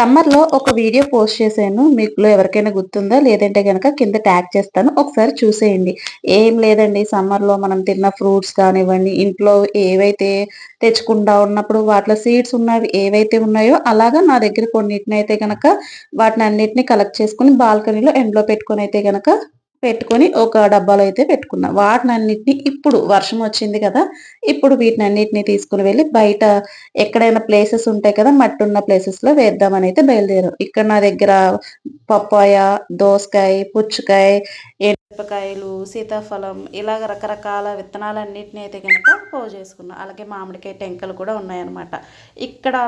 సమ్మర్‌లో ఒక video post చేశాను. మీలో ఎవరికైనా గుర్తుందా? లేదంటే గనక కింద ట్యాగ్ చేస్తాను. ఒకసారి చూసేయండి. ఏం లేదండి, సమ్మర్‌లో మనం తిన్న ఫ్రూట్స్ కానివ్వండి, ఇంట్లో ఏవైతే తెచ్చుకుంటా ఉన్నప్పుడు వాటిలో సీడ్స్ ఉన్నవి ఏవైతే ఉన్నాయో, అలాగా నా దగ్గర కొన్నిటినైతే గనక వాటినన్నిటిని కలెక్ట్ చేసుకొని బాల్కనీలో ఎండలో పెట్టుకొనైతే గనక పెట్టుకొని ఒక డబ్బాలో అయితే పెట్టుకున్నా. వాటినన్నిటిని ఇప్పుడు వర్షం వచ్చింది కదా! ఇప్పుడు వీటినన్నిటిని తీసుకొని వెళ్లి బయట ఎక్కడైనా ప్లేసెస్ ఉంటాయి కదా! మట్టున్న ప్లేసెస్‌లో వేద్దామనైతే బయలుదేరాం. ఇక్కడ నా దగ్గర పప్పాయ, దోసకాయ, పుచ్చకాయ, మిరపకాయలు, సీతాఫలం ఇలాగ రకరకాల విత్తనాలన్నిటిని అయితే గనక పోజేసుకున్నా. అలాగే మామిడికాయ టెంకలు కూడా ఉన్నాయన్నమాట.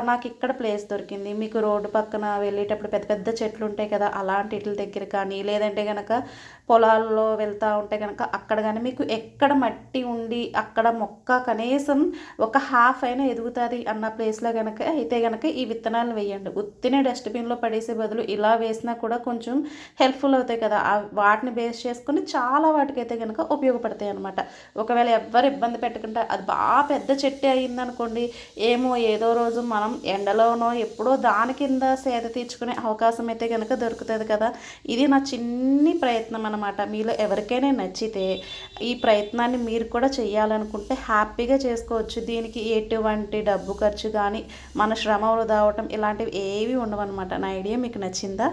నాకిక్కడ ప్లేస్ దొరికింది. మీకు రోడ్డు పక్కన వెళ్ళేటప్పుడు పెద్ద పెద్ద చెట్లు ఉంటాయి కదా! అలాంటి ఈట్ల దగ్గర కానీ, లేదంటే గనక పొలాల్లో వెళ్తా ఉంటే గనక అక్కడ గాని మీకు ఎక్కడ మట్టి ఉండి, అక్కడ మొక్క కనీసం ఒక హాఫ్ అయినా ఎదుగుతది అన్న ప్లేస్‌లో గనక అయితే గనక ఈ విత్తనాలను వేయండి. ఉత్తినే డస్ట్‌బిన్‌లో పడేసే బదులు ఇలా వేసినా కూడా కొంచెం హెల్ప్‌ఫుల్ అవుతాయి కదా! వాటిని బేస్ చేసుకొని చాలా వాటికైతే గనక ఉపయోగపడతాయన్నమాట. ఒకవేళ ఎవ్వరు ఇబ్బంది పెట్టకుండా అది పెద్ద చెట్టే అయిందనుకోండి, ఏదో రోజు మనం ఎండలోనో ఎప్పుడో దాని కింద సేద తీర్చుకునే అవకాశం అయితే గనక దొరుకుతది కదా! ఇది నా చిన్ని ప్రయత్నం అనమాట. మీలో ఎవరికైనా నచ్చితే ఈ ప్రయత్నాన్ని మీరు కూడా చేయాలనుకుంటే హ్యాపీగా చేసుకోవచ్చు. దీనికి ఎటువంటి డబ్బు ఖర్చు కానీ, మన శ్రమ వృధా అవ్వటం ఇలాంటివి ఏవి ఉండవన్నమాట. నా ఐడియా మీకు నచ్చిందా?